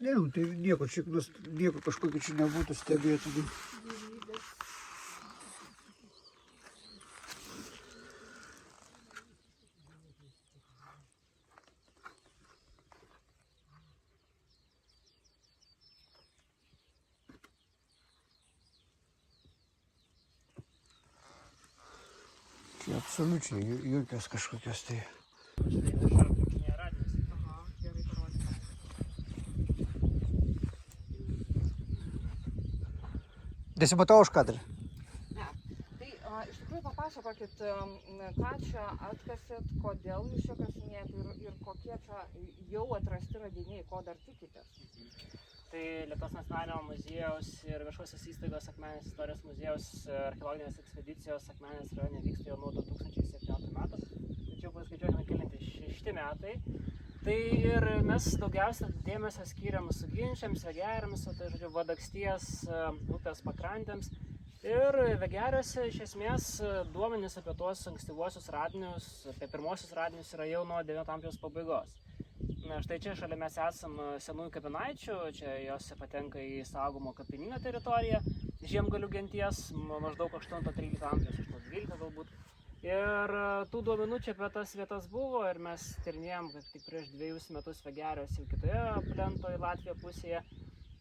Ne, tai nieko kažkokio čia nebūtų stebėti. Čia absoliučiai jokios kažkokios tai. Nesimatau už kadrą. Ne. Tai iš tikrųjų papasakokit, ką čia atkasėt, kodėl jūs čia kasinėjat ir kokie čia jau atrasti radiniai, ko dar tikitės. Tai Lietuvos nacionalinio muziejaus ir viešosios įstaigos Akmenės istorijos muziejaus archeologinės ekspedicijos Akmenės rajone vyksta jau nuo 2017 metų. Tačiau paskaičiuojame kelinti 6 metai. Tai ir mes daugiausia dėmesio skiriam sugyjančiams, vegeriams, tai žodžiu Vadaksties upės pakrantėms. Ir vegeriuose iš esmės duomenys apie tuos ankstyvuosius radinius, apie pirmosius radinius yra jau nuo 9 amžiaus pabaigos. Na, štai čia šalia mes esam senųjų kapinaičių, čia jos patenka į saugomo kapinyno teritoriją, Žiemgalių genties, maždaug 8-13 amžiaus, 8-12 galbūt. Ir tų duomenų čia apie tas vietas buvo ir mes tyrinėjom tik prieš 2 metus vegeriuose jau kitoje plento į Latviją pusėje.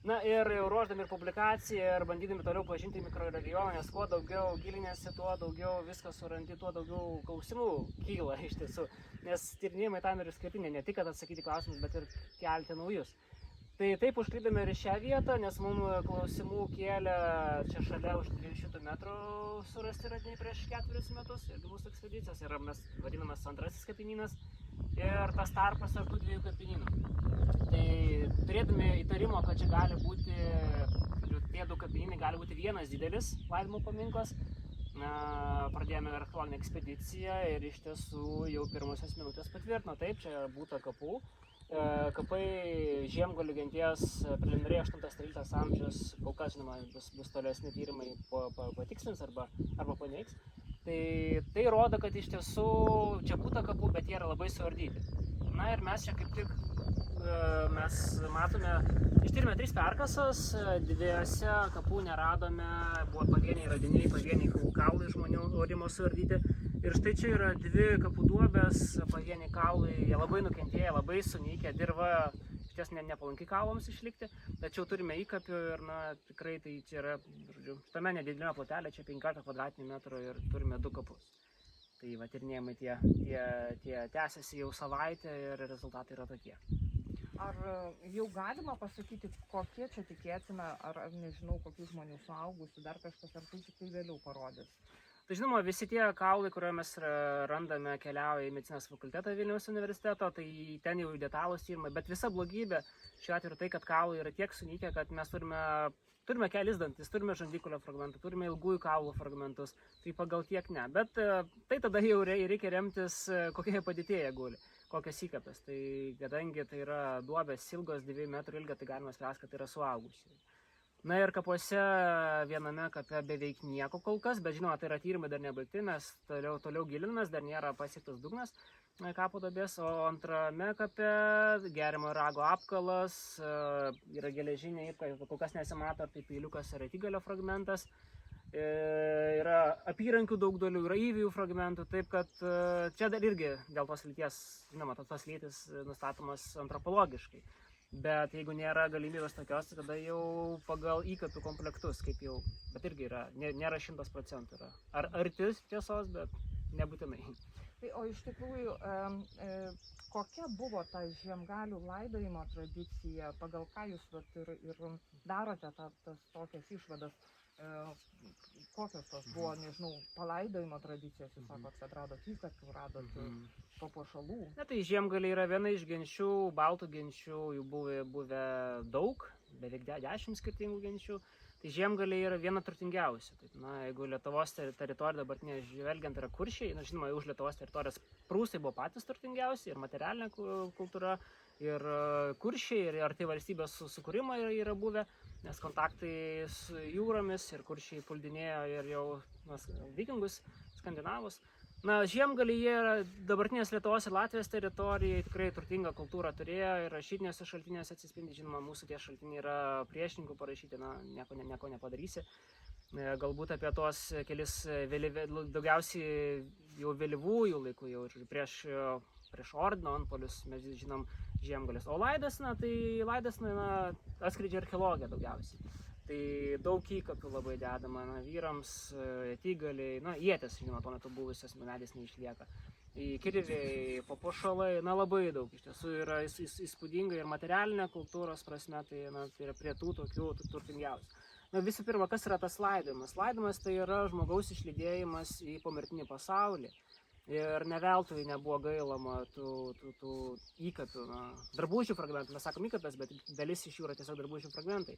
Na ir jau ruoždami ir publikaciją ir bandydami toliau pažinti mikroregioną, nes kuo daugiau gilinėsi, tuo daugiau viską surandi, tuo daugiau klausimų kyla iš tiesų. Nes tyrinėjimai tam ir skirti ne tik atsakyti klausimus, bet ir kelti naujus. Tai taip užklydome ir šią vietą, nes mums klausimų kėlė čia šalia už 200 metrų surasti radiniai prieš 4 metus ir mūsų ekspedicijos. Ir mes vadinamas antrasis kapinynas ir tas tarpas tarp tų 2 kapinynų. Tai turėdami įtarimo, kad čia gali būti, tie 2 kapinynai gali būti vienas didelis laidojimo paminklas, pradėjome archeologinę ekspediciją ir iš tiesų jau pirmosios minutės patvirtino, taip, čia būta kapų. Kapai Žiemgalių genties preliminariai 8-13 amžius, kol kas žinoma bus tolesni tyrimai patikslins arba paneigs. Tai rodo, kad iš tiesų čia būta kapų, bet jie yra labai suardyti. Na ir mes čia kaip tik mes matome, ištyrėme 3 perkasos, 2 kapų neradome, buvo pavieniai radiniai, pavieniai kaulai žmonių orimo suardyti. Ir štai čia yra 2 kapų duobės, pavieniai kaulai, jie labai nukentėję, labai sunykę, dirva išties nepalanki kaulams išlikti, tačiau turime įkapių ir tikrai tai čia yra, žodžiu, šitame nedidelėme plotelė, čia 15 kvadratinių metrų ir turime 2 kapus. Tai va, tyrinėjimai tie tęsiasi jau savaitę ir rezultatai yra tokie. Ar jau galima pasakyti, kokie čia tikėtina, ar nežinau, kokių žmonių suaugusių, dar kažkas, ar tai tik tai vėliau parodys? Tai žinoma, visi tie kaulai, kurio mes randame, keliauja į medicinos fakultetą Vilniaus universiteto, tai ten jau detalūs tyrimai, bet visa blogybė šiuo atveju tai, kad kaulai yra tiek sunykę, kad mes turime kelis dantis, turime žandikaulio fragmentų, turime ilgųjų kaulų fragmentus, tai pagal tiek ne, bet tai tada jau reikia remtis, kokioje padėtėje guli, kokios įkapės, tai kadangi tai yra duobės ilgos 2 metrų ilgio, tai galima spręsti, kad tai yra suaugusiai. Na ir kapuose viename kape beveik nieko kol kas, bet žinoma, tai yra tyrimai dar nebaigti, mes toliau gilinamės, dar nėra pasiektas dugnas kapo duobės, o antrame kape geriamo rago apkalas, yra geležinė įpka, kol kas nesimato, ar tai peiliukas ar atigalio fragmentas, yra apyrankių daug dalių, yra įvijų fragmentų, taip kad čia dar irgi dėl tos lyties, žinoma, tos lytis nustatomas antropologiškai. Bet jeigu nėra galimybės tokios, tada jau pagal įkapių komplektus, kaip jau, bet irgi yra, nėra 100% yra. Ar arti tiesos, bet nebūtinai. Tai, o iš tikrųjų, kokia buvo ta žiemgalių laidojimo tradicija, pagal ką jūs ir darote tas tokias išvadas, kokios tos buvo, nežinau, palaidojimo tradicijos, jūs sakot, kad radot įkapių, radot papuošalų. Na, tai žiemgaliai yra viena iš genčių, baltų genčių, jų buvę daug, beveik 10 skirtingų genčių. Tai žiemgaliai yra viena turtingiausių. Taip, na, jeigu Lietuvos teritorija dabartinė žvelgiant yra Kuršiai, na, žinoma, už Lietuvos teritorijos prūsai buvo patys turtingiausi, ir materialinė kultūra, ir Kuršiai, ir arti valstybės sukūrimo yra buvę, nes kontaktai su jūromis ir Kuršiai puldinėjo ir jau vikingus, skandinavus. Na, Žiemgaliai jie yra dabartinės Lietuvos ir Latvijos teritorijai, tikrai turtingą kultūrą turėjo ir rašytinėse šaltinėse atsispindi, žinoma, mūsų tie šaltiniai yra priešininkų parašyti, na, nieko nepadarysi. Galbūt apie tuos kelis daugiausiai jau vėlyvųjų laikų, jau prieš ordino antpolius mes žinom Žiemgalius. O Laidasna, tai Laidasna atskleidžia archeologiją daugiausiai. Tai daug įkapių labai dedama, vyrams, etygaliai, ietis, žinoma, tuo metu buvusios medis neišlieka. Kirviai, papuošalai, labai daug iš tiesų yra įspūdinga ir materialinė kultūros prasme, tai yra prie tų tokių turtingiausių. Visų pirma, kas yra tas laidojimas? Laidojimas tai yra žmogaus išlydėjimas į pomirtinį pasaulį. Ir ne veltui nebuvo gailama tų įkapių, drabužių fragmentų. Mes sakom įkapės, bet dalis iš jų yra tiesiog drabužių fragmentai,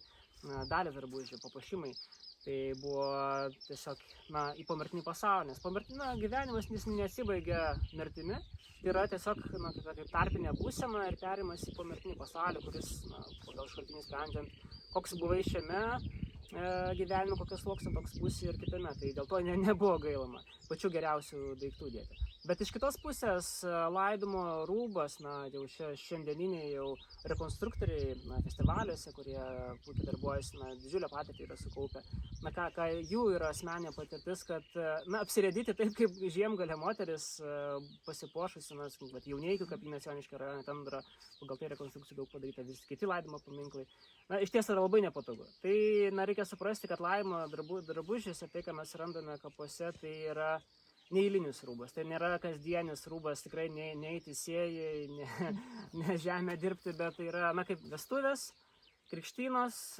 dalis drabužių, papuošimai. Tai buvo tiesiog į pomirtinį pasaulį, nes gyvenimas nesibaigia mirtimi. Tai yra tiesiog kaip tarpinė būsena ir perimas į pomirtinį pasaulį, kuris, pagal šaltinį sprendžiant, koks buvai šiame gyvenime, kokios sluoksnio toks būsi ir kitame. Tai dėl to nebuvo gailama pačių geriausių daiktų dėti. Bet iš kitos pusės laidomo rūbas, jau šiandieniniai jau rekonstruktoriai festivaliuose, kurie puikiai darbuojasi, didžiulę patirtį yra sukaupę. Ką jų yra asmeninė patirtis, kad apsirėdyti taip, kaip Žiemgalio moteris pasipuošusi, Jauneikių kapinės Joniškio rajone, ten yra pagal tai rekonstrukcijų daug padaryta, visi kiti laidomo paminklai. Iš ties yra labai nepatogu. Tai reikia suprasti, kad laidojimo drabužėse, tai ką mes randame kapuose, tai yra neeilinis rūbas. Tai nėra kasdienis rūbas, tikrai ne teisėjai, ne žemė dirbti, bet tai yra kaip vestuvės, krikštynos,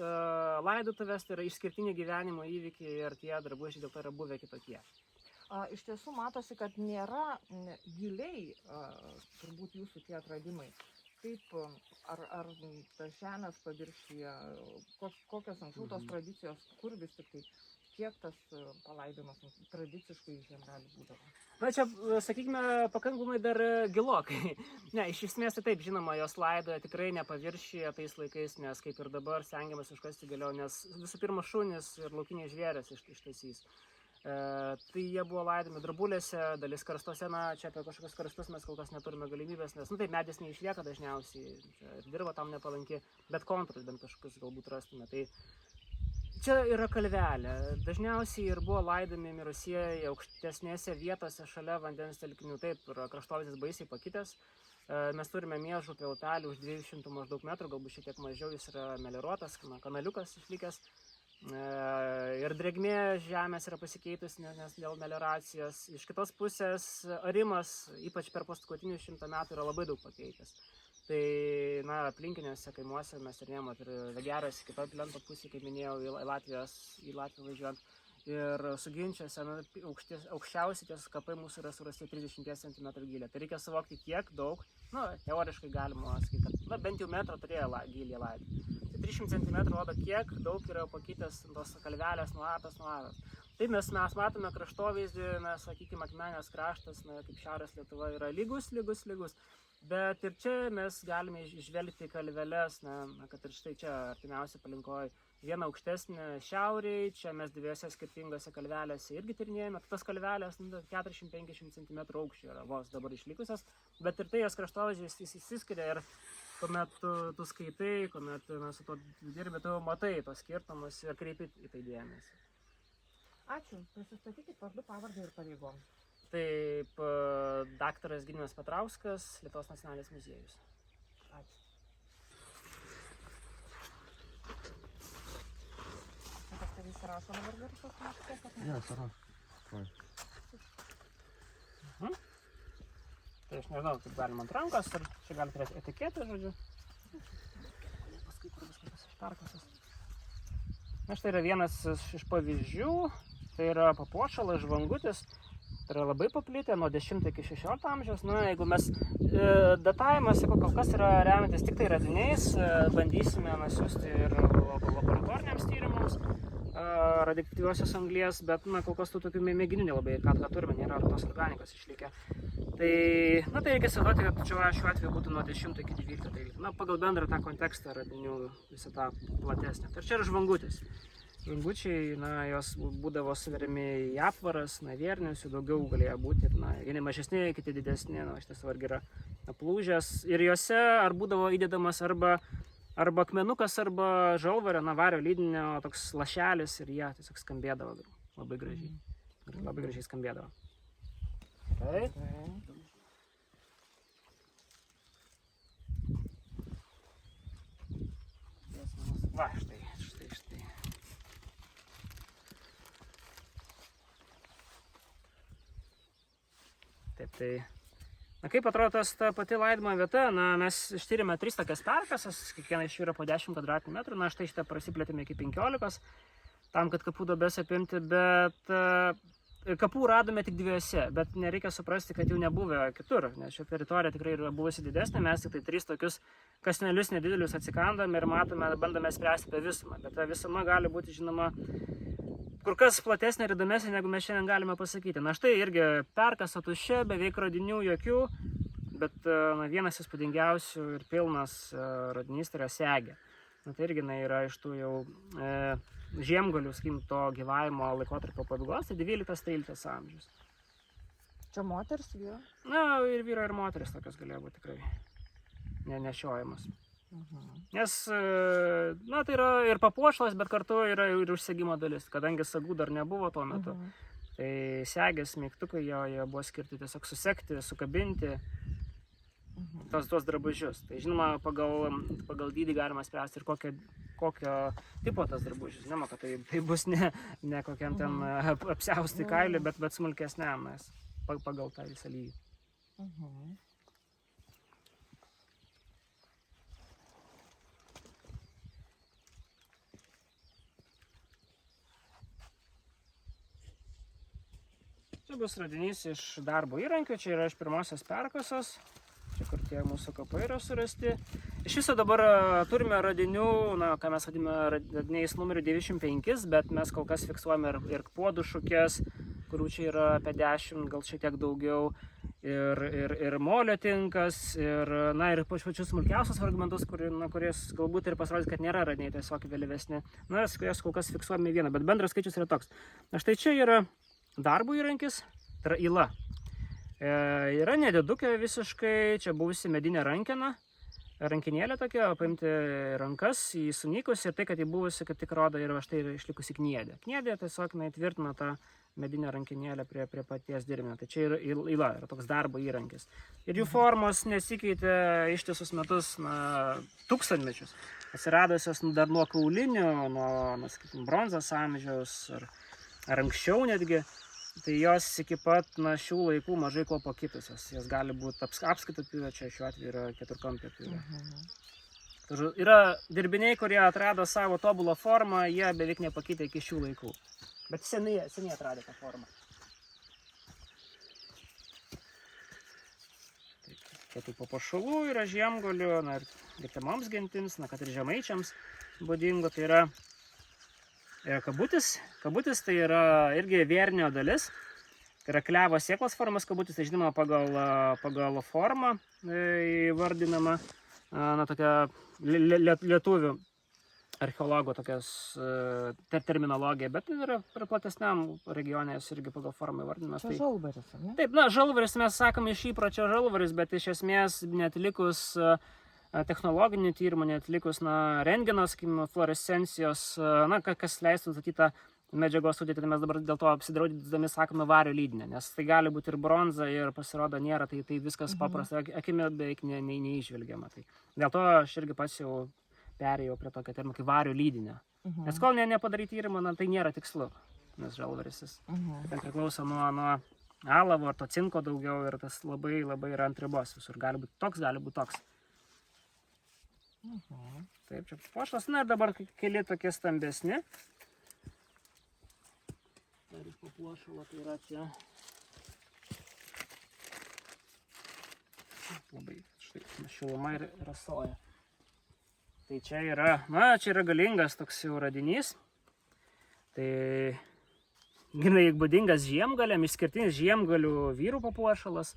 laidotuvės, tai yra išskirtiniai gyvenimo įvykiai ir tie drabužiai dėl to yra buvę kitokie. Iš tiesų matosi, kad nėra giliai turbūt jūsų tie atradimai. Kaip, ar tas žemės paviršiuje, kokios anksčiau tos tradicijos, kur vis tik tai, kiek tas palaidojimas tradiciškai Žiemgalių būdavo? Čia, sakykime, pakankamai dar gilokai. Iš esmės tai taip, žinoma, jos laidoja tikrai ne paviršyje tais laikais, nes kaip ir dabar stengiamas iškasti giliau, nes visų pirma šunys ir laukiniai žvėrės ištaisys. Tai jie buvo laidojami drobulėse, dalis karstuose, čia apie kažkokius karstus mes kol kas neturime galimybės, nes taip medis neišlieka dažniausiai, ir dirba tam nepalanki, bet kontūrus bent kažkokius galbūt rastume. Tai čia yra kalvelė, dažniausiai ir buvo laidojami mirusieji aukštesnėse vietose šalia vandens telkinių, taip, kraštovaizdis baisiai pakitęs. Mes turime Miežupio upelį už 200 maždaug metrų, galbūt šiek tiek mažiau, jis yra melioruotas, kanaliukas išlikęs. Ir drėgmė žemės yra pasikeitusi, nes dėl melioracijos. Iš kitos pusės arimas, ypač per paskutinius 100 metų, yra labai daug pakeitęs. Tai, aplinkiniuose kaimuose mes tyrinėjom ir Vegeras, kitoje plento pusėje, kaip minėjau, į Latviją važiuojant. Ir suginčiuose, aukščiausi ties kapai mūsų yra surasti 30 cm gylį. Tai reikia suvokti, kiek daug, teoriškai galima sakyti, kad bent jau metrą turėjo gylį laidoti. 300 cm rodo, kiek daug yra pakeitęs tos kalvelės nuatas. Taip mes matome kraštovaizdį, sakykime, akmenės kraštas, kaip Šiaurės Lietuva yra lygus. Bet ir čia mes galime išvelgti kalveles, kad ir štai čia artimiausia aplinkoje viena aukštesnė šiauriai, čia mes dviejose skirtingose kalvelėse irgi tyrinėjame. Tas kalvelės 450 cm aukščio yra vos dabar išlikusios, bet ir tai jos kraštovaizdis įsiskiria ir kuomet tu skaitai, kuomet su to dirbi, tu matai tos skirtumus ir kreipi į tai dėmesį. Ačiū. Prisistatykit vardu, pavardę ir pareigom. Taip, daktaras Ginimas Petrauskas, Lietuvos nacionalinis muziejus. Ačiū. Kas tai visi rašo dabar garsus? Ja, sarašo. Tai aš nežinau, kaip galima ant rankos, ar čia gali turėti etiketę, žodžiu. Paskui kur viskas išperkasas. Štai yra vienas iš pavyzdžių, tai yra papuošalas, žvangutis. Tai yra labai paplitę nuo 10 iki 16 amžiaus. Jeigu mes datavimas, kol kas yra remiantis tik tai radiniais, bandysime siųsti ir laboratoriniams tyrimams radioaktyviosios anglies, bet kol kas tų tokių mėginių nelabai, ką turime, nėra tos organikos išlikę. Tai reikia įsivaizduoti, kad šiuo atveju būtų nuo 10 iki 12. Pagal bendrą tą kontekstą radinių visą tą platesnę. Tai čia yra žvangutis. Žungučiai, na, jos būdavo suveriami į apvaras, na, viernius, jų daugiau galėjo būti, ir, na, vieni mažesni, kiti didesni, na, šitas vargi yra aplūžęs. Ir juose ar būdavo įdedamas arba akmenukas, arba žalvario, na, vario lydinio toks lašelis ir jie tiesiog skambėdavo labai gražiai. Labai gražiai skambėdavo. Taip. Va, štai. Taip, tai, na, kaip atrodo ta pati laidojimo vieta, na, mes ištyrėme 3 tokias perkasas, kiekviena iš jų yra po 10 kvadratinių metrų, na, štai šitą prasiplėtėme iki 15, tam, kad kapų duobės apimti, bet kapų radome tik 2, bet nereikia suprasti, kad jų nebuvo kitur, nes šio teritorija tikrai yra buvusi didesnė, mes tik tai 3 tokius kasnelius nedidelius atsikandame ir matome, bandome spręsti apie visumą, bet ta visuma gali būti, žinoma, kur kas platesnė ir įdomesnė, negu mes šiandien galime pasakyti. Na štai irgi perkasa tuščia, beveik radinių jokių, bet na, vienas įspūdingiausių ir pilnas radinys tai yra segė. Na tai irgi yra iš tų jau žiemgalių, sakykim, to gyvavimo laikotarpio pabaigos, tai 12-13 amžius. Čia moters, vyro? Na ir vyro ir moteris tokios galėjo būti tikrai nenešiojamas. Nes, na, tai yra ir papuošalas, bet kartu yra ir užsegimo dalis, kadangi sagų dar nebuvo tuo metu. Tai segės, mygtukai jie buvo skirti tiesiog susekti, sukabinti tos drabužius. Tai žinoma, pagal dydį galima spręsti ir kokio tipo tas drabužis. Žinoma, kad tai bus ne kokiam ten apsiausti kailį, bet smulkesniam, nes pagal tą visą lygį. Čia bus radinys iš darbo įrankių, čia yra iš pirmosios perkasos, čia kur tie mūsų kapai yra surasti. Iš viso dabar turime radinių, na, ką mes vadime radiniais numeriu 95, bet mes kol kas fiksuojame ir puodų šukės, kurių čia yra apie 10, gal šiek tiek daugiau, ir molio tinkas, ir pačius smulkiausius fragmentus, kuris galbūt ir pasirodys, kad nėra radiniai, tiesiog vėlyvesni. Na, jas kol kas fiksuojame vieną, bet bendras skaičius yra toks. Na, štai čia yra darbo įrankis, tai yra yla. Yra nedidukė visiškai, čia buvusi medinė rankena, rankinėlė tokia, paimti rankas į sunykus ir tai, kad jį buvusi, kaip tik rodo, ir štai yra išlikusi kniedė. Kniedė tiesiog įtvirtina tą medinę rankinėlę prie paties dirbinio. Tai čia yra yla, yra toks darbo įrankis. Ir jų formos nesikeitė ištisus metus, na, tūkstantmečius. Atsiradusios dar nuo kaulinių, nuo sakykim, bronzos amžiaus ar anksčiau netgi. Tai jos iki pat šių laikų mažai kuo pakitusios. Jos gali būti apskritų pjūvė, čia šiuo atveju yra keturkampė pjūvė. Yra dirbiniai, kurie atrado savo tobulą formą, jie beveik nepakitė iki šių laikų. Bet seniai atradė tą formą. Kitų papuošalų yra žiemgalių, na ir kitoms gentims, na kad ir žemaičiams būdingo, tai yra kabutis. Kabutis tai yra irgi vėrinio dalis. Tai yra klevo sėklos formos kabutis, tai žinoma pagal formą įvardinama, na tokia lietuvių archeologų tokias terminologija, bet yra platesniam regione irgi pagal formą įvardinamas. Čia žalvaris, ar ne? Taip, na žalvaris mes sakome iš įpročio žalvaris, bet iš esmės netlikus technologinių tyrimų, netlikus rentgeno, sakykime, fluorescencijos, na, kas leistų nustatyti tą medžiagos sudėtį, tai mes dabar dėl to apsidraudydami sakome vario lydinę, nes tai gali būti ir bronza, ir pasirodo nėra, tai viskas paprasta, akimi beveik neįžvelgiama. Tai dėl to aš irgi pats jau perėjau prie tokio termino kaip vario lydinę. Nes kol nepadaryti tyrimą, tai nėra tikslu, nes žalvaris ten priklauso nuo alavo ar to cinko daugiau ir tas labai yra ant ribos visur. Gali būti toks. Taip, čia papuošalas. Na ir dabar keli tokie stambesni. Dar iš papuošalo tai yra čia. Labai štai šiluma ir soja. Tai čia yra, čia yra galingas toks jau radinys. Tai gana būdingas žiemgaliam, išskirtinis žiemgalių vyrų papuošalas.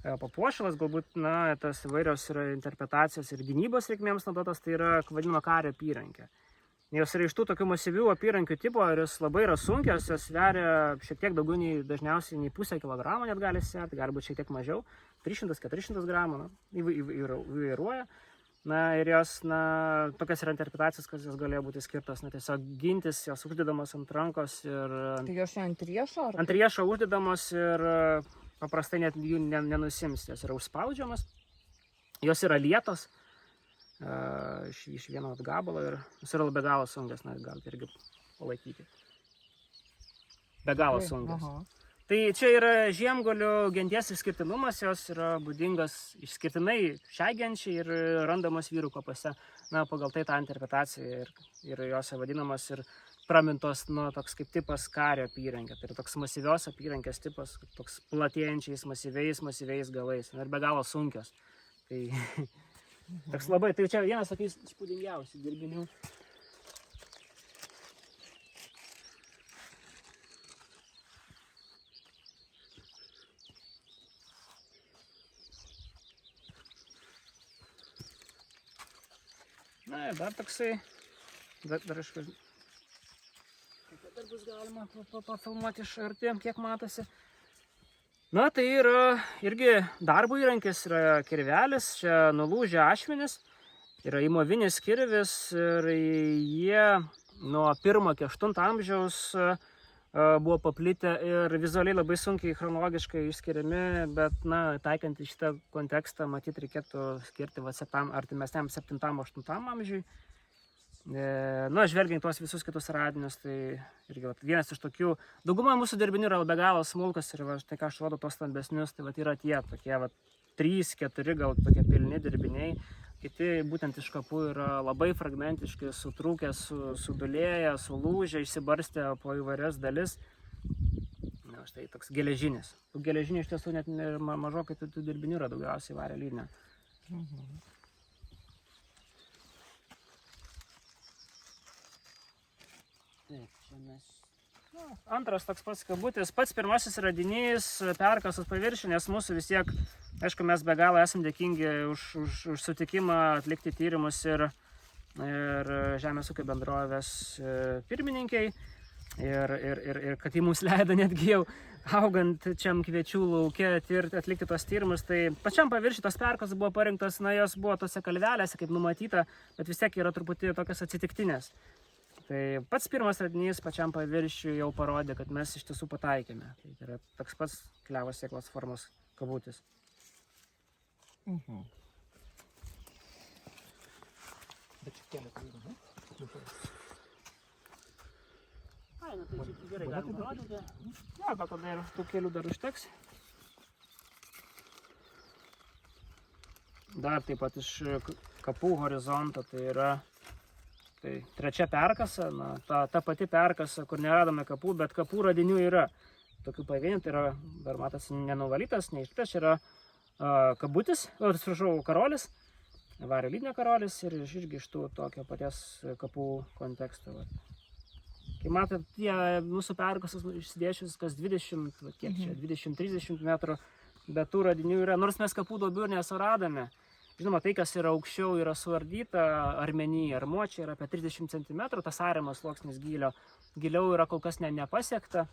Papuošalas, galbūt, tas įvairios yra interpretacijos ir gynybos reikmėms naudotas, tai yra vadinama kario apyrankė. Jos yra iš tų tokių masyvių apyrankių tipo ir jos labai yra sunkios, jos sveria šiek tiek daugiau dažniausiai nei pusę kilogramo net gali sverti, gali būti šiek tiek mažiau, 300-400 gramų, įvairuoja. Na ir jos, tokias yra interpretacijos, kad jos galėjo būti skirtos, tiesiog gintis, jos uždedamos ant rankos ir... Tai jos čia ant riešo? Ant riešo uždedamos ir paprastai net jų nenusims, jos yra užspaudžiamas, jos yra lietos. Iš vieno gabalo ir jis yra be galo sunkios, galite irgi palaikyti. Be galo sunkios. Tai čia yra žiemgalių genties išskirtinumas, jos yra būdingas išskirtinai šiai genčiai ir randamos vyrų kapose. Pagal tai tą interpretaciją ir jos vadinamas ir pramintos, toks kaip tipas kario apyrankė. Tai yra toks masyvios apyrankės tipas, toks platėjančiais masyviais galais ir be galo sunkios. Tai... Toks labai, tai čia vienas tokiais spūdingiausių dirbinių. Na ir dar toksai, dar bus galima pafilmuoti iš arti, kiek matosi. Tai yra irgi darbo įrankis, yra kirvelis, čia nulūžę ašmenys, yra įmovinis kirvis ir jie nuo 1 iki 8 amžiaus buvo paplitę ir vizualiai labai sunkiai chronologiškai išskiriami, bet taikant į šitą kontekstą, matyt, reikėtų skirti artimesniam 7-8 amžiui. Žvelgiant tuos visus kitus radinius, tai irgi vienas iš tokių, dauguma mūsų dirbinių yra be galo smulkus ir tai, ką aš rodo tos stambesnius, tai yra tie tokie 3-4 gal tokie pilni dirbiniai, kiti būtent iš kapų yra labai fragmentiški, sutrūkę, sudulėję, sulūžę, išsibarstę po įvairias dalis. Štai toks geležinis. Tų geležinių iš tiesų net mažokai tų dirbinių yra daugiausiai vario lydinio. Antras toks pats kabutis, pats pirmasis radinys, perkasos paviršinės mūsų vis tiek, aišku, mes be galo esam dėkingi už sutikimą atlikti tyrimus ir Žemės ūkio bendrovės pirmininkai ir kad jį mums leido netgi jau augant čiam kviečių lauke atlikti tos tyrimus, tai pačiam paviršiui tos perkos buvo parinktos, jos buvo tose kalvelėse, kaip numatyta, bet vis tiek yra truputį tokios atsitiktinės. Tai pats pirmas radinys pačiam paviršiui jau parodė, kad mes iš tiesų pataikėme. Tai yra toks pats klevo sėklos formos kabutis. Bet čia kelią kūrį, Tai gerai galim parodyti. Gal tada ir tų kelių dar užteks. Dar taip pat iš kapų horizonto, tai yra trečia perkasa, ta pati perkasa, kur neradome kapų, bet kapų radinių yra. Tokių pavienių, tai yra, dar matosi, nenuvalytas, neišpiltas, čia yra kabutis, karolis, vario lydinio karolis ir irgi iš tų tokio paties kapų konteksto. Kai matot, tie mūsų perkasos išsidėšius kas 20-30 metrų, bet tų radinių yra, nors mes kapų duobių ir nesuradome. Žinoma, tai, kas yra aukščiau, yra suardyta, armenyje ar močiai yra apie 30 cm, tas ariamas sluoksnis giliau yra kol kas nepasiekta.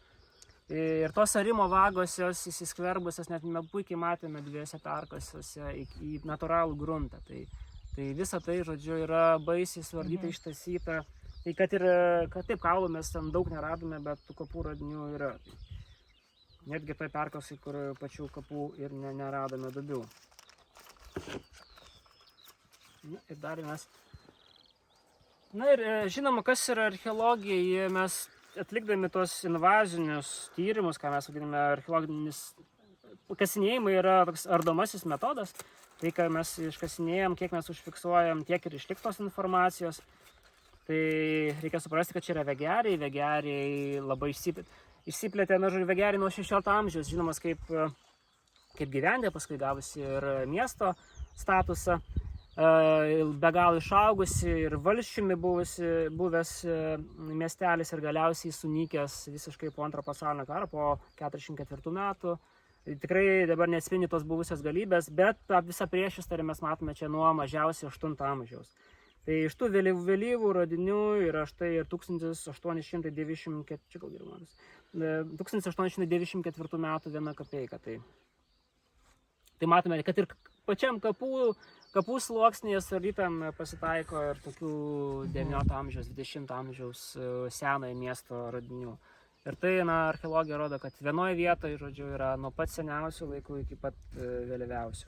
Ir tos arimo vagos, jos įsiskverbusios, net puikiai matėme dviejose perkasose į natūralų gruntą. Tai visa tai, žodžiu, yra baisiai suardyta, ištasyta. Tai kad taip kaulų mes ten daug neradome, bet tų kapų radinių yra. Netgi tai perkasai, kur pačių kapų ir neradome duobių. Ir dar mes. Ir žinoma, kas yra archeologija, mes atlikdami tos invazinius tyrimus, ką mes vadiname archeologinis kasinėjimai, yra toks ardomasis metodas. Tai, ką mes iškasinėjom, kiek mes užfiksuojam, tiek ir išliktos informacijos. Tai reikia suprasti, kad čia yra vegeriai labai išsiplėtė, vegeriai nuo 16 amžiaus, žinomas kaip gyvenvietė, paskui gavusi ir miesto statusą. Be galo išaugusi ir valsčiumi buvęs miestelis ir galiausiai sunykęs visiškai po Antro pasaulinio karo, po 44 metų. Tikrai dabar neatspindi tos buvusios galybės, bet tą visą priešistorę mes matome čia nuo mažiausiai 8 amžiaus. Tai iš tų vėlyvų radinių yra štai ir 1894, čia gal geriau manos, 1894 metų 1 kapeika. Tai matome, kad ir pačiam kapų sluoksnėje salytam pasitaiko ir tokių 19 amžiaus, 20 amžiaus senojo miesto radinių. Ir tai, archeologija rodo, kad vienoje vietoje, žodžiu, yra nuo pat seniausių laikų iki pat vėlyviausių.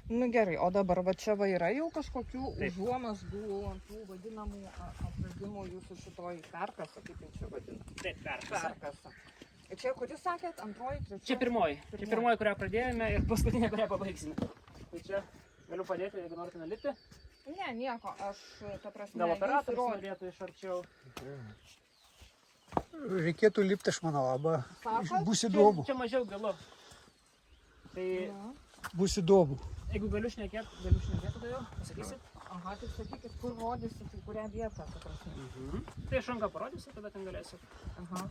Nu gerai, o dabar va čia va yra jau kažkokių užuomazgų tų vadinamų atradimų jūsų šitoj perkasa, kaip jums čia vadina? Taip, perkasa. Ir čia, kur jūs sakėt, antroji, trečioji? Čia pirmoji, kurią pradėjome ir paskutinė, kurią pabaigsime. Tai čia galiu padėti, jeigu norite nulipti. Ne, nieko, aš, ta prasme, gal operatorius norėtų iš arčiau. Reikėtų lipti, aš manau, arba bus įdomu. Čia mažiau gilu. Tai bus įdomu. Jeigu galiu šnekėti, tada jau pasakysit. Aha, tik sakykit, kur rodysit, į kurią vietą, ta prasme. Tai aš ranką parodysiu, tada ten galėsiu. Aha.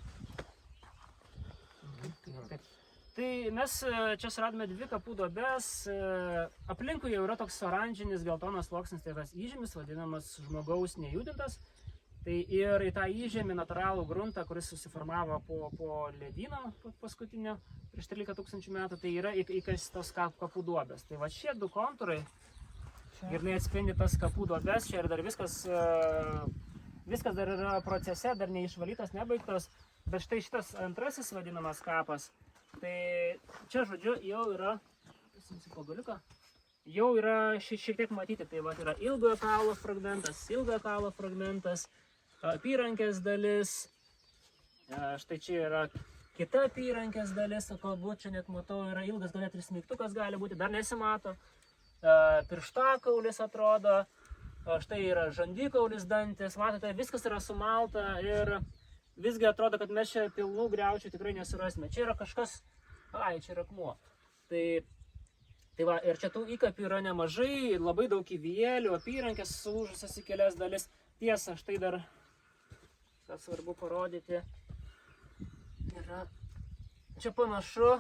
Taip. Tai mes čia suradome 2 kapų duobes, aplinkui jau yra toks oranžinis geltonas sluoksnis, tai tas įžymis vadinamas žmogaus nejudintas. Tai ir į tą įžemį natūralų gruntą, kuris susiformavo po ledyno paskutinio prieš 13 000 metų, tai yra įkastos kapų duobės. Tai va šie 2 kontūrai, ir atspindi tas kapų duobės, čia ir dar viskas dar yra procese, dar neišvalytas, nebaigtas. Bet štai šitas antrasis vadinamas kapas, tai čia, žodžiu, jau yra, pasimsiu pagaliuką, jau yra šiek tiek matyti. Tai va yra ilgojo kaulo fragmentas, apyrankės dalis, štai čia yra kita apyrankės dalis, o galbūt čia net matau, yra ilgas, gal net ir smeigtukas gali būti, dar nesimato, pirštakaulis atrodo, štai yra žandikaulis dantis, matote, viskas yra sumalta ir visgi atrodo, kad mes čia pilnų griaučių tikrai nesurasime. Čia yra kažkas, čia yra akmuo. Tai va, ir čia tų įkapių yra nemažai, labai daug įvėlių, apyrankės sulūžusias į kelias dalis. Tiesa, štai dar, kas svarbu parodyti, yra čia panašu,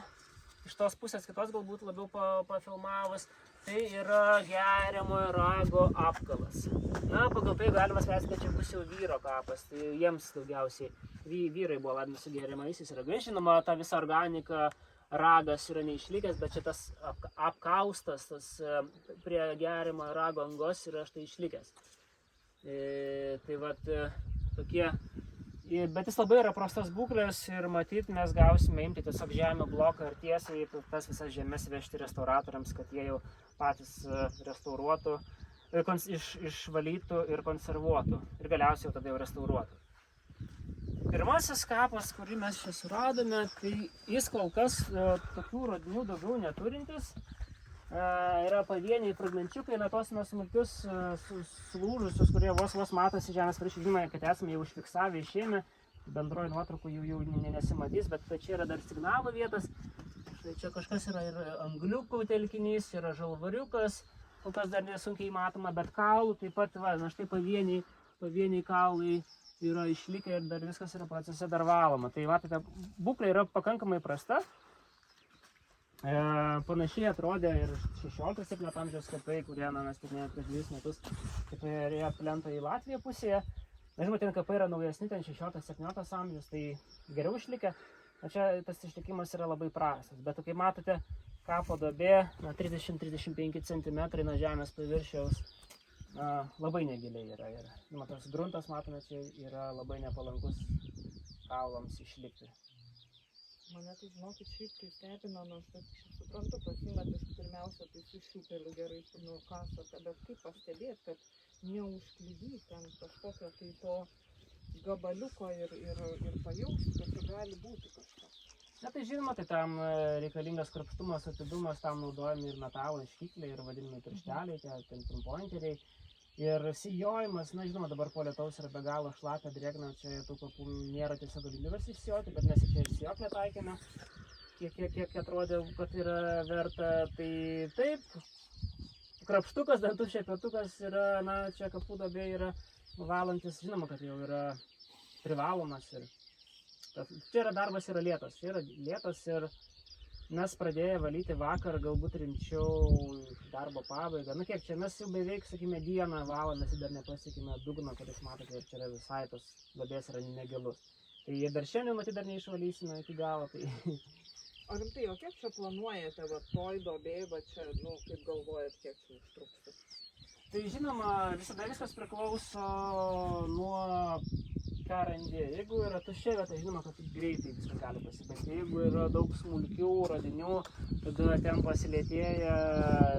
iš tos pusės kitos galbūt labiau pafilmavus, tai yra geriamojo rago apkalas. Na, pagal tai galima spręsti, kad čia bus jau vyro kapas, tai jiems daugiausiai vyrai buvo labiausiai su geriamaisiais ragais. Žinoma, ta visa organika, ragas yra neišlikęs, bet čia tas apkaustas, tas prie geriamojo rago angos yra štai išlikęs. Tai vat tokie, bet jis labai yra prastos būklės ir matyt mes gausime imti tiesiog žemių bloką ir tiesiai tas visas žemės vežti restauratoriams, kad jie jau patys restauruotų, išvalytų ir konservuotų ir galiausiai jau tada jau restauruotų. Pirmasis kapas, kurį mes čia suradome, tai jis kol kas tokių radinių daugiau neturintis. Yra pavieniai fragmenčiukai, tos nesmulkius sulūžusius, kurie vos matosi žemės paviršiuje. Žinoma, kad esame jau užfiksavę, išėmę, bendroji nuotraukų jau nesimatys, bet čia yra dar signalo vietas. Štai čia kažkas yra ir angliukų telkinys, yra žalvariukas, kol kas dar nesunkiai matoma, bet kaulų taip pat, na štai pavieniai kaulai yra išlikę ir dar viskas yra procese dar valoma. Tai matote, būklė yra pakankamai prasta. Panašiai atrodė ir 16-17 amžiaus kapai, kurie mes tyrinėjome prieš 2 metus kitoje plento į Latviją pusėje. Žinoma, ten kapai yra naujesni, ten 16-17 amžius, tai geriau išlikę. Čia tas išlikimas yra labai prastas, bet kaip matote, kapo duobė 30-35 cm nuo žemės paviršiaus labai negiliai yra. Ir tas gruntas, matome, čia yra labai nepalankus kaulams išlikti. Mane tai, žinokit, šiaip tai stebina, nors aš suprantu, pasimatys pirmiausia, tai su šiupeliu gerai kasote, bet kaip pastebėti, kad neužkliudyti ten kažkokio tai to gabaliuko ir pajausti, kad tai gali būti kažkas. Na tai žinoma, tai tam reikalingas kruopštumas, atidumas, tam naudojami ir metalo iškikliai, ir vadinami piršteliai, ten trumpointeriai. Ir sijojimas, na žinoma, dabar po lietaus yra be galo šlapia, drėgna, čia tų kapų nėra tiesiog galimybės išsijoti, bet mes čia ir sijoklę taikėme, kiek atrodė, kad yra verta. Tai taip, krapštukas, dantų šepetukas yra, na čia kapų duobė yra valantis, žinoma, kad jau yra privalomas. Ir čia yra darbas, yra lėtas, ir Mes pradėję valyti vakar, galbūt rimčiau darbo pabaigą. Nu kiek čia, mes jau beveik, sakykime, dieną valom, mes dar nepasiekime dugno, kuris matote, ir čia yra visai tos duobės yra negilus. Tai dar šiandien, matyt, dar neišvalysime iki galo. Tai... O rimtai, o kiek čia planuojate, va, toj duobėj, va čia, nu, kaip galvojat, kiek čia užtruks? Tai žinoma, visada viskas priklauso nuo ką randi. Jeigu yra tuščia vieta, žinoma, kad greitai viskas gali pasibaigti. Jeigu yra daug smulkių radinių, tada ten pasilietėja,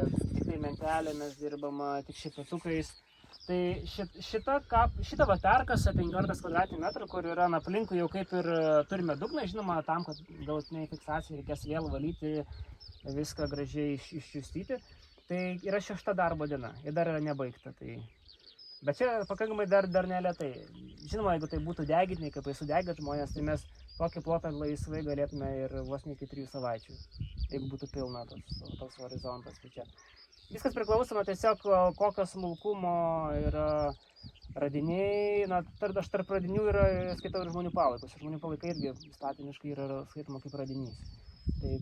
tik tai mentelėmis dirbama, tik šipetukais. Tai šitą va perkasą 15 kvadratinių metrų, kur yra aplinkui jau kaip ir turime dugną, žinoma, tam, kad galutinai fiksacijai reikės vėl valyti, viską gražiai iščiustyti. Tai yra 6 darbo diena ir dar yra nebaigta. Tai... Bet čia pakankamai dar nelėtai. Žinoma, jeigu tai būtų degitiniai, kaip sudegę žmonės, tai mes tokį plotą laisvai galėtume ir vos ne iki 3 savaičių, jeigu būtų pilna toks horizontas. Tai čia. Viskas priklausoma tiesiog, kokio smulkumo yra radiniai. Na, aš tarp radinių yra, skaitau, ir žmonių palaikus. Žmonių palaikai irgi statiniškai yra skaitoma kaip radinys. Tai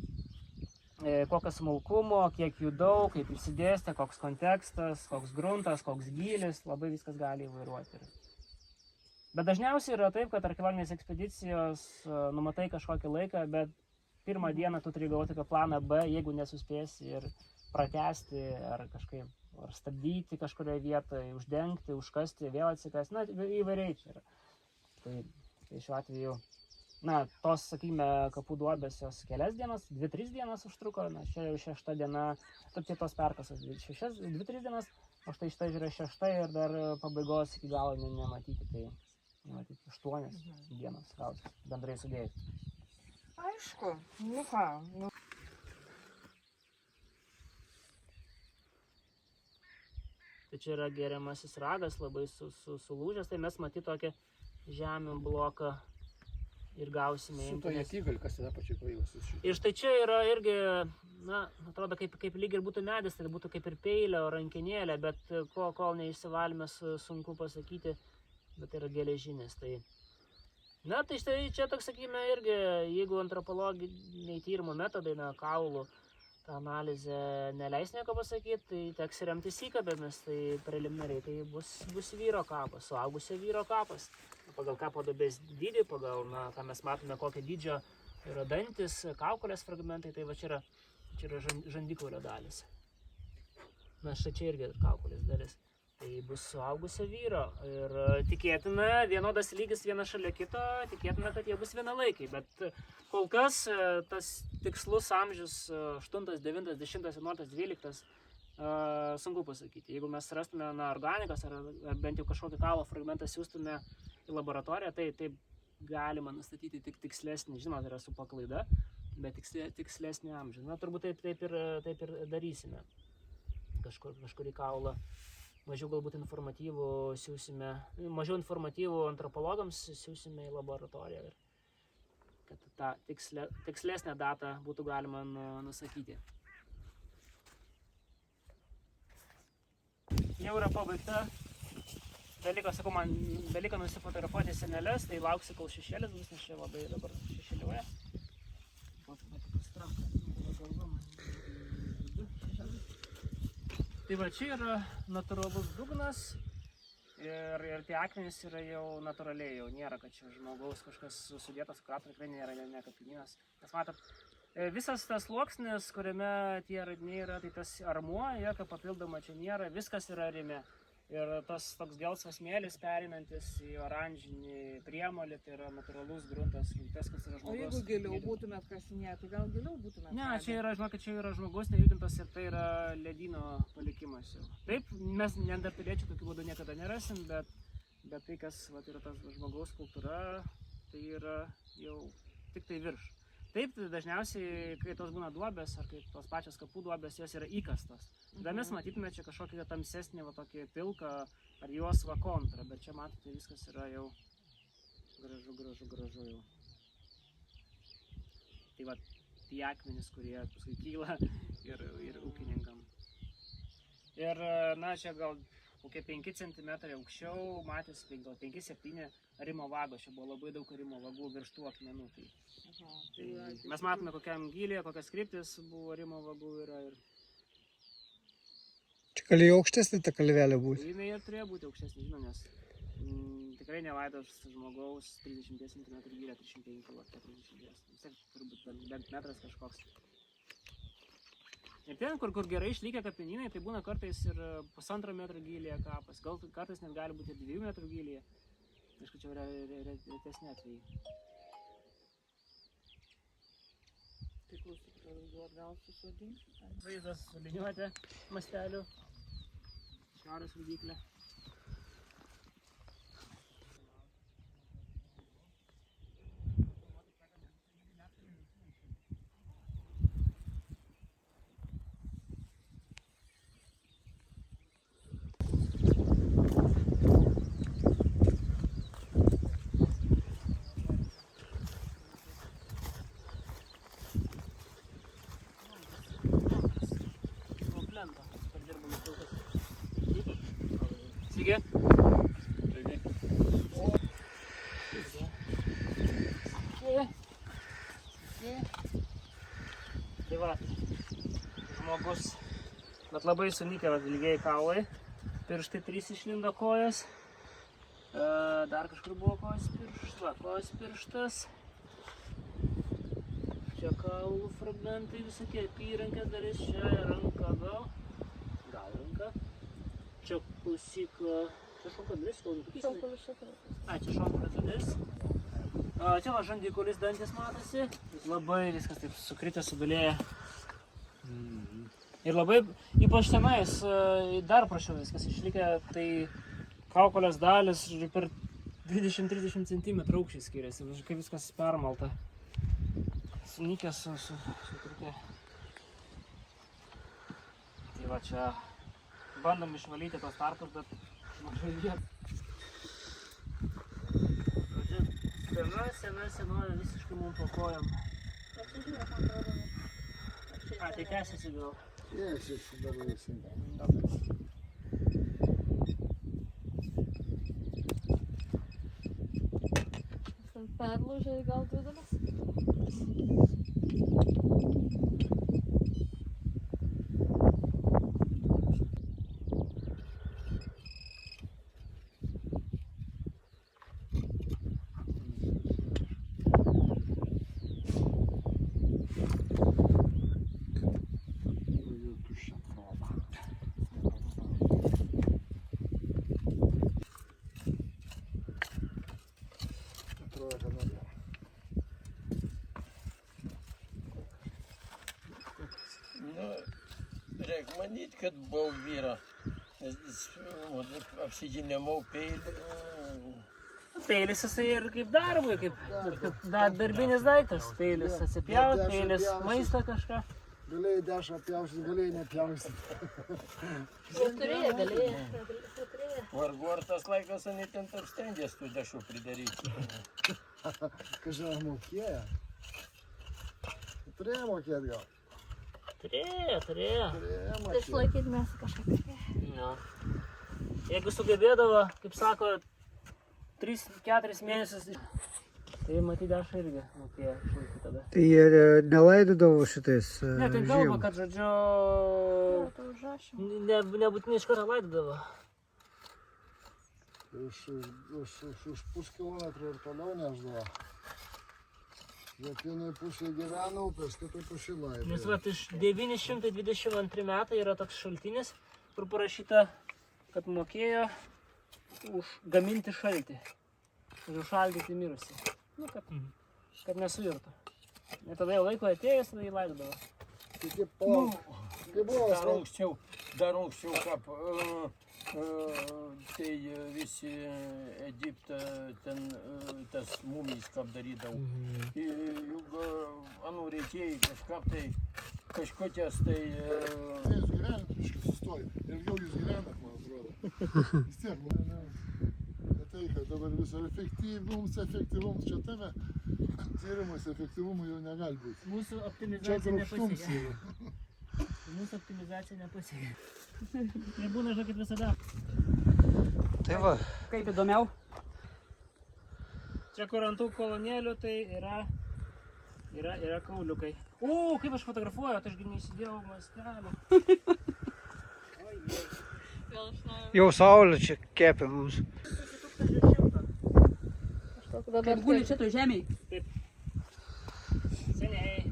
kokio smulkumo, kiek jų daug, kaip išsidėstė, koks kontekstas, koks gruntas, koks gylis, labai viskas gali įvairuoti. Bet dažniausiai yra taip, kad archeologinės ekspedicijos numatai kažkokį laiką, bet pirmą dieną tu turi galvoti apie planą B, jeigu nesuspėsi ir pratęsti ar kažkaip, ar stabdyti kažkurioje vietoje, uždengti, užkasti, vėl atsikasti, na, įvairiai čia yra. Tai šiuo atveju, na, tos, sakykime, kapų duobės jos kelias dienas, 2-3 dienas užtruko, na, čia jau 6 diena, taip tos perkasos 2-3 dienas, o štai štai yra 6 ir dar pabaigos iki galo nematyti, tai matyti 8 dienas, gal bendrai sudėjus. Aišku, nu ką, nu. Tai čia yra geriamasis ragas, labai sulūžęs, tai mes matyti tokią žemių bloką ir gausime. Su to jėtygali, kas yra pačiai paėjusius. Ir štai čia yra irgi, na, atrodo, kaip lyg ir būtų medis, tai būtų kaip ir peilio rankenėlė, bet kol neišsivalymės, sunku pasakyti, bet tai yra geležinis. Tai... Na, tai štai čia toks, sakykime, irgi, jeigu antropologiniai tyrimo metodai, na, kaulų, ta analizė neleis nieko pasakyti, tai teks remtis įkabėmis, tai preliminariai tai bus vyro kapas, suaugusio vyro kapas. Pagal kapo duobės dydį, pagal, na, ką mes matome, kokio dydžio yra dantis, kaukolės fragmentai, tai va čia yra žandikaulio dalis. Na, štai čia irgi kaukolės dalis. Tai bus suaugusio vyro ir tikėtina vienodas lygis vienas šalia kito, tikėtina, kad jie bus vienalaikiai, bet kol kas tas tikslus amžius 8, 9, 10, 11, 12 sunku pasakyti. Jeigu mes rastume organikos ar bent jau kažkokį kaulo fragmentą siūstume į laboratoriją, tai taip galima nustatyti tik tikslesnį, žinoma, tai yra su paklaida, bet tikslesnį amžių. Na, turbūt taip ir darysime. Kažkurį kaulą mažiau galbūt informatyvų siūsime, mažiau informatyvų antropologams siūsime į laboratoriją, kad tą tikslesnę datą būtų galima nusakyti. Jau yra pabaigta. Sakau, man beliko nusifotografuoti seneles, tai lauksiu, kol šešėlis bus, nes čia labai dabar šešėliuoja. Tai va, čia yra natūralus dugnas ir tie akmenys yra jau natūraliai, jau nėra, kad čia žmogaus kažkas sudėtas, krato tikrai nėra, ne kapinynas. Nes matot, visas tas sluoksnis, kuriame tie radiniai yra, tai tas armuo, jokio papildoma čia nėra, viskas yra rime. Ir tas toks gelsvas smėlis pereinantis į oranžinį priemolį, tai yra natūralus gruntas, tas, kas yra žmogus. O jeigu giliau būtumėt kasinėję, tai gal giliau būtumėt? Ne, čia yra, žinokit, čia yra žmogus nejudintas ir tai yra ledyno palikimas jau. Taip, mes neandertaliečių tokiu būdu niekada nerasim, bet tai, kas yra tas žmogaus kultūra, tai yra jau tik tai virš. Taip, dažniausiai, kai tos būna duobės, ar kai tos pačios kapų duobės, jos yra įkastos. Tada mes matytume čia kažkokį tamsesnį, va, tokį pilką ar juosvą kontrą, bet čia matote, viskas yra jau gražu jau. Tai va, tie akmenys, kurie paskui kyla ir ūkininkam. Ir, na, čia gal kokie 5 cm aukščiau matėsi, tai gal 5-7 arimo vagos, čia buvo labai daug arimo vagų virš tų akmenų. Tai mes matome, kokiam gylyje, kokias kryptis buvo arimo vagų yra ir Čia galėjo aukštesnė ta kalvelė būti. jinai ir turėjo būti aukštesnė, žinoma, nes tikrai nelaidos žmogaus 30 cm gylė, 35 ar 40. Vis tiek turi būti bent metras kažkoks. Ir ten, kur gerai išlikę kapinynai, tai būna kartais ir 1,5 metro gylyje kapas, gal kartais net gali būti 2 metrų gylyje. Aišku, čia retesni atvejai. Tai klausyk, atgal susodinsiu. Vaizdas su liniuotė masteliu, šiaurės rodyklė. Sveiki. Tai va, žmogus, bet labai sunykę, ilgiai kaulai, pirštai 3 išlindo kojas, dar kažkur buvo kojos pirštas, čia kaulų fragmentai visokie, apyrankės dalis, čia ranka gal ranka. Čia klausyk, čia šonko dalis, čia šonko dalis. Čia va žandikulis dantis matosi, labai viskas taip sukritę, sudulėję. Ir labai, ypač tenais, dar prašiau viskas išlikę, tai kaukolės dalis per 20-30 cm aukščiai skiriasi, kaip viskas permalta. Sunykęs, sukritę. Tai va čia bandom išvalyti tos tarpus, bet mažai vietų. Senovė visiškai mums po kojom. Tai tęsiasi gal. Tęsiasi dar visi. Perlūžė gal didelis? Reik manyt, kad buvau vyra, nes apsižinėmau peilį. Peilis jisai ir kaip darbui, kaip darbinis daiktas. Peilis atsipjaut, peilis maisto kažką. Galėjai dešą pjaustyt, galėjai nepjaustyt. Galėjai. Vargu ar tas laikas anie ten taip stengės tų dešų pridaryti. Kažką mokėjo. Turėjo mokėt gal. Turėjo. Tai išlaikyt mes kažką. No. Jeigu sugebėdavo, kaip sako, 3-4 mėnesius, tai matyt aš irgi mokėjo išlaikyti tada. Tai jie nelaidodavo šitais Ne, tai kalba, kad žodžiu, Tai užrašym. nebūtinai iš karto laidodavo. Už puskilometrų ir toliau neždavo. Vienai pusėje gyvena upės, kitai pusėje laidė. Nes vat iš 922 metai yra toks šaltinis, kur parašyta, kad mokėjo gaminti šaltį. Ir užšaldyti mirusį. Nu, kad nesuirtų. Ir tada jau laiko atėjęs, tada jį laidodavo. Tai buvo Dar anksčiau kaip tai visi Egipte ten tas mumijas kaip darydavo. Juk anų reikėjai kažkaip tai kažkokias tai... Jūs gyvenat, iškai sustoji. Ilgiau jūs gyvenat, man atrodo. Vis tiek, ne tai, kad dabar viso efektyvums čia tame tyrimas efektyvumų jau negali būti. Mūsų Čia optimizacija kruopštums nepasiekė. yra. Mūsų optimizacija nepasiekia. Nebūna, žinokit, visada. Tai va, Kaip įdomiau. Čia kur ant tų kolonėlių tai yra kauliukai. O, kaip aš fotografuoju, tai ašgi neįsidėjau mastelio. Gal aš noriu. jau saulė čia kepia mums. Kažkokiu Kaip dabar guli šitoj žemėj. Seniai.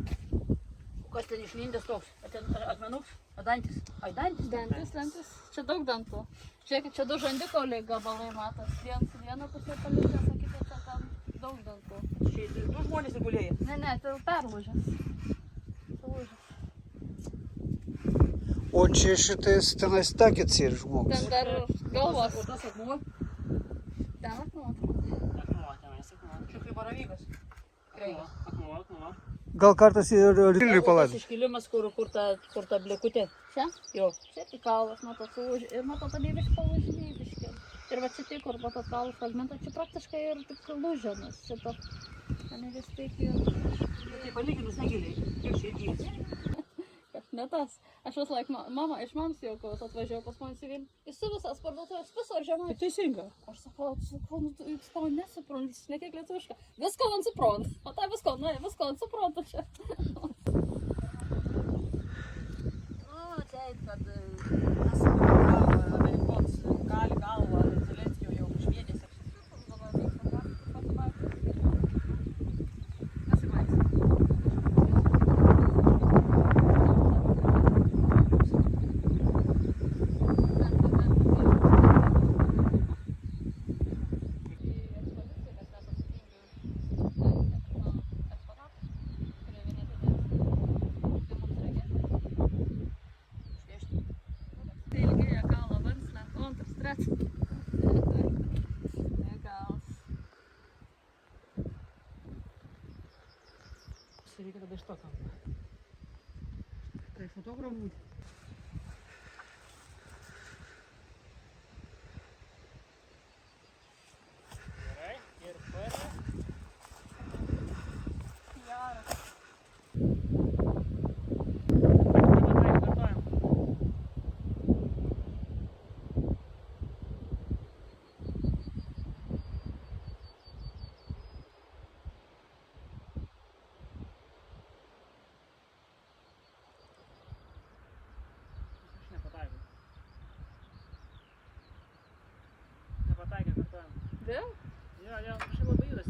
Kas ten išlindęs toks? Ar ten akmenuks? Ar dantis? Ai, dantis. dantis. Čia daug dantų. Žiūrėkit, čia du žandikauliai gabalai matas. Vienas į vieną pusę palikęs, o kitas čia ten daug dantų. Čia du žmonės įgulėjai. Ne, tai jau perlūžęs. Sulūžęs. O čia šitais tenais takits ir žmogus. Ten dar galvos. O tas akmuo? Ten akmuo. Akmuo tenais, akmuo. Čia kaip baravykas. Kreivas. Akmuo. Gal kartais ir Vilniui Tas palaidot. iškilimas, kur ta blikutė. Čia? Jo. Čia tik kalas, matot, sulūžė. Ir matot, abiejus palūžiniai biški. Ir va čia tik, kur matot kalų fragmentą, čia praktiškai ir tik lūžė, nes šito. Ten vis tik ir... Tai palyginus negiliai. Kiek čia įgyjasi? Ne tas. Aš vis laik, mama iš mams juokos atvažiavo pas man į Vilnių. Jis su visas parduotuvės visur žemai. Tai teisinga. Aš sakau, jūs to nesuprantat, jis ne kiek lietuviška. Viską man suprant. O tai viską man supranta čia. Čia, kad tas Amerikos gali galvą Zelenskio jau už mėnesį. Reikia tada iš to kampo. Tai fotografų būti. Gerai, ir parė. Kartojam. Nepataikė, kartuojam. Vėl? Jo, kažkaip labai juda